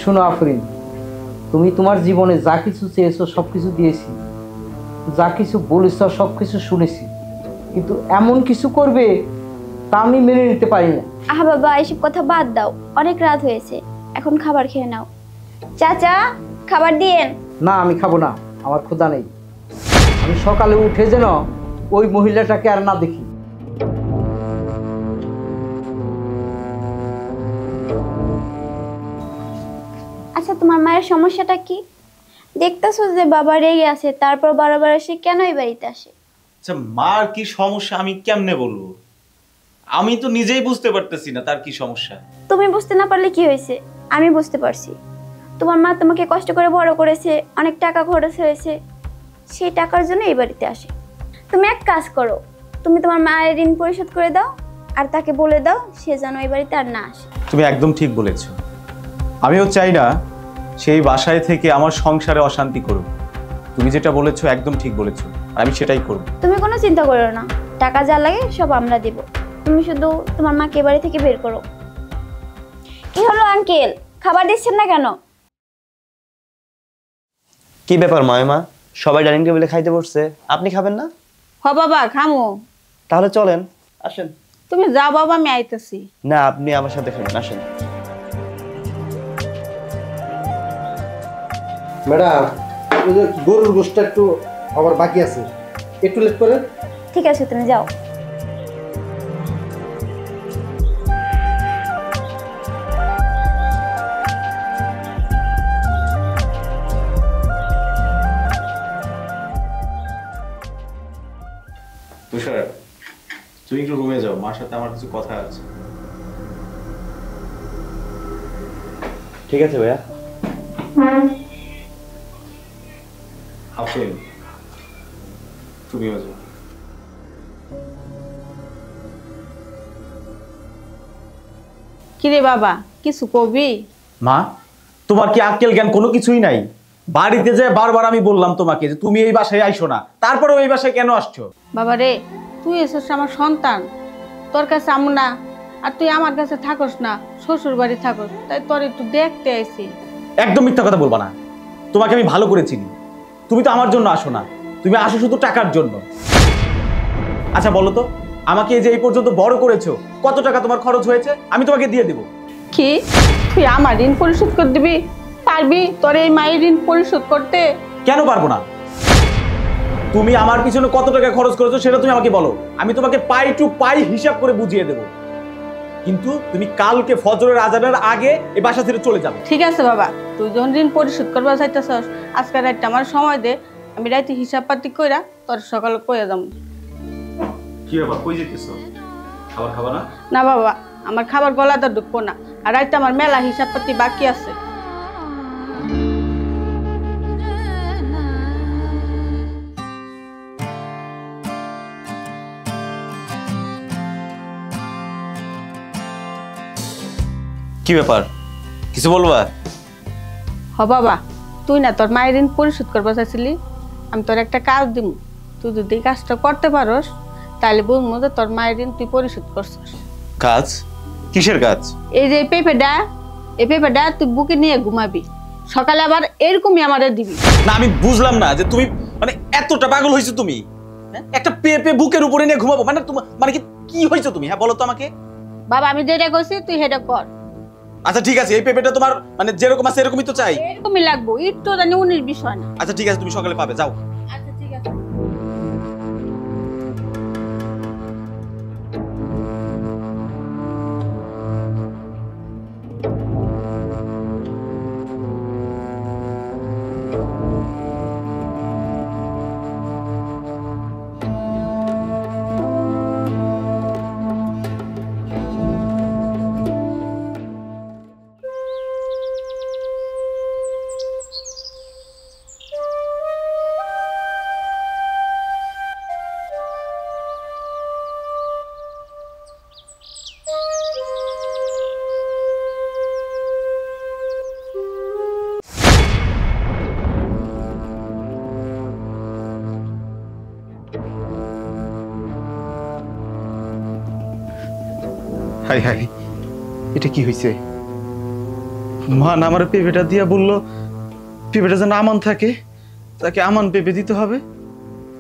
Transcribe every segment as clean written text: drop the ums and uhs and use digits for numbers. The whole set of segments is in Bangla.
শোনো আফরিন, তুমি তোমার জীবনে যা কিছু চেয়েছো সব কিছু দিয়েছি, যা কিছু বলেছ সব কিছু শুনেছি, কিন্তু এমন কিছু করবে তা আমি মেনে নিতে পারি না। আহা বাবা, এইসব কথা বাদ দাও, অনেক রাত হয়েছে, এখন খাবার খেয়ে নাও। চাচা, খাবার দিয়েন। না, আমি খাবো না, আমার ক্ষুধা নেই। আমি সকালে উঠে যেন ওই মহিলাটাকে আর না দেখি। আচ্ছা, তোমার মায়ের সমস্যাটা কি? দেখতেছো যে বাবা রেগে আছে, তারপর বারবার এসে কেন এই বাড়িতে আসে? আচ্ছা, মার কি সমস্যা আমি কেমনে বলবো? আমি তো নিজেই বুঝতে পারতেছি না তার কি সমস্যা। তুমি বুঝতে না পারলে কি হয়েছে, আমি বুঝতে পারছি। তোমার মা তোমাকে কষ্ট করে বড় করেছে, অনেক টাকা খরচ হয়েছে, সেই টাকার জন্য এই বাড়িতে আসে। তুমি এক কাজ করো, তুমি তোমার মায়ের ঋণ পরিশোধ করে দাও, আর তাকে বলে দাও সে যেন এই বাড়িতে আর না আসে। তুমি একদম ঠিক বলেছো। আমিও চাই না সেই বাসায় থেকে আমার সংসারে অশান্তি করুক। তুমি যেটা বলেছো একদম ঠিক বলেছো, আর আমি সেটাই করব। তুমি কোনো চিন্তা করো না, টাকা যা লাগে সব আমরা দেব। তুমি শুধু তোমার মাকে বাড়ি থেকে বের করো। কি হলো আঙ্কেল, খাবার দিচ্ছেন না কেন? কি ব্যাপার মায়মা, সবাই ডাইনিং টেবিলে খাইতে বসছে, আপনি খাবেন না? হ বাবা, খামো। তাহলে চলেন, আসেন। তুমি যাও বাবা, আমি আইতেছি। না, আপনি আমার সাথে খাবেন, আসেন। ম্যাডাম, ওই যে গরুর গোশটা একটু আবার বাকি আছে, একটু লেট করে। ঠিক আছে, তুমি যাও। তুষার, তুমি একটু রুমে যাও, মার সাথে আমার কিছু কথা আছে। ঠিক আছে ভাইয়া। আফরিন, তুমিও যাও। কিরে বাবা, কিছু কবি? মা, তোমার কি আক্কেল জ্ঞান কোনো কিছুই নাই? বাড়িতে যে বারবার আমি বললাম তোমাকে যে তুমি এই বাসায় আইসো না, তারপরেও এই বাসায় কেন আসছো? বাবা রে, তুই এসেছিস আমার সন্তান, তোর কাছে আমু না, আর তুই আমার কাছে থাকস না, শ্বশুর বাড়ি থাকস, তাই তোর একটু দেখতে আইছি। একদম মিথ্যা কথা বলবা না, তোমাকে আমি ভালো করে চিনি। তুমি তো আমার জন্য আসো না, তুমি আসো শুধু টাকার জন্য। আচ্ছা বলো তো, আমাকে এই যে এই পর্যন্ত বড় করেছো, কত টাকা তোমার খরচ হয়েছে আমি তোমাকে দিয়ে দেবো। কি, তুই আমার ঋণ পরিশোধ করে দিবি? পারবি তোর এই মায়ের ঋণ পরিশোধ করতে? কেন পারবো না? তুমি আমার পিছনে কত টাকা খরচ করেছো সেটা তুমি আমাকে বলো, আমি তোমাকে পাই টু পাই হিসাব করে বুঝিয়ে দেবো। কিন্তু তুমি কালকে ফজরের আজানের আগে এই বাসা ছেড়ে চলে যাবে। ঠিক আছে বাবা, তুই যখন ঋণ পরিশোধ করবা চাইতেছস, আজকে রাতটা আমার সময় দে, আমি রাতে হিসাব পাতি কইরা তোর সকালে কইয়া যাবো। কি ব্যাপার, কই যেতেছো? খাবার খাবা না? না বাবা, আমার খাবার গলাতে ঢুকবো না, আর রাতে আমার মেলা হিসাব পাতি বাকি আছে। কি ব্যাপার, কিছু বলবা? হ বাবা, তুই না তোর মায়ের ঋণ পরিশোধ করবা চাইছিলি, আমি তোর একটা কাজ দিব, তুই যদি এই কাজটা করতে পারস তাহলে বুঝবো যে তোর মায়ের ঋণ তুই পরিশোধ করছিস। কাজ? কিসের কাজ? এই যে এই পেঁপেটা তুই বুকে নিয়ে ঘুমাবি, সকালে আবার এরকমই আমাদের দিবি। না, আমি বুঝলাম না যে তুমি মানে এতটা পাগল হয়েছো তুমি। হ্যাঁ? একটা পেঁপে বুকের উপরে নিয়ে ঘুমাবো মানে তোমার মানে কি হয়েছো তুমি? হ্যাঁ বলো তো আমাকে। বাবা, আমি যেটা কইছি তুই সেটা কর। আচ্ছা ঠিক আছে, এই পেঁপেটা তোমার মানে যেরকম আছে এরকমই তো চাই। এরকমই লাগবো, একটু জানি উনির বিষয় না। আচ্ছা ঠিক আছে, তুমি সকালে পাবে, যাও। আচ্ছা ঠিক আছে। হাই হাই, এটা কি হয়েছে? মা না আমার পেঁপেটা দিয়া বললো পেঁপেটা যেন আমান থাকে, তাকে আমান পেঁপে দিতে হবে,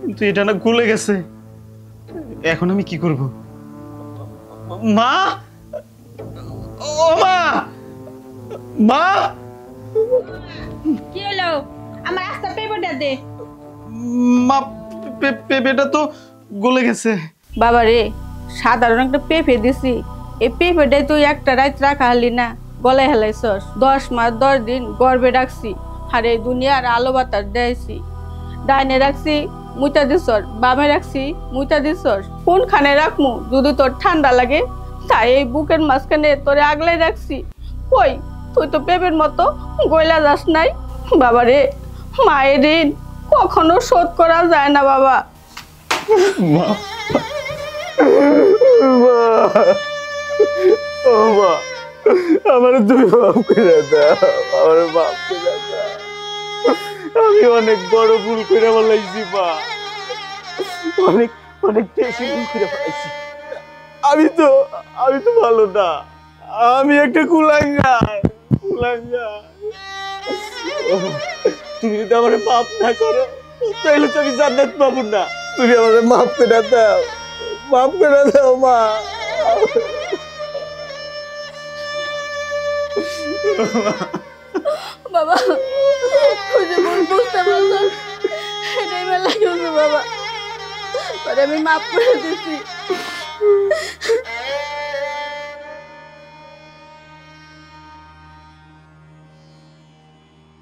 কিন্তু এটা না গলে গেছে। এখন আমি কি করব? মা, ও মা, মা, কি হলো? আমার আস্তা পেপারটা দে। মা, পেঁপেটা তো গলে গেছে। বাবা রে, সাধারণ একটা পেঁপে দিছি, এই পেঁপেটাই তুই একটা রাত রাখা হলি না, গলায় হেলাইছস। 10 মাস 10 দিন গর্বে রাখছি, আর এই দুনিয়ার আলো বাতাস দেয়ছি। ডাইনে রাখছি মুইতা দিছর, বামে রাখছি মুইতা দিছর, কোনখানে রাখমু যদি তোর ঠান্ডা লাগে? তাই এই বুকের মাঝখানে তোরে আগলাই রাখছি। কই, তুই তো পেঁপের মতো গইলা যাস নাই। বাবা রে, মায়ের ঋণ কখনো শোধ করা যায় না বাবা। মা, ও মা, আমার তুমি মাফ করে দাও, আমার মাফ করে দাও। আমি অনেক বড় ভুল করে বলাইছি মা, অনেক অনেক বেশি ভুল করে ফেলাইছি। আমি তো ভালো না, আমি একটা কুলাঙ্গার। তুমি যদি আমার মাফ না করো তাহলে তো আমি জান্নাত পাবো না। তুমি আমার মাফ করে দাও, মাফ করে দাও মা। বাবা, তুই যে ভুল বুঝতে পারছ, এটাই ভালো লাগছে বাবা। পরে আমি মাফ করে দিচ্ছি।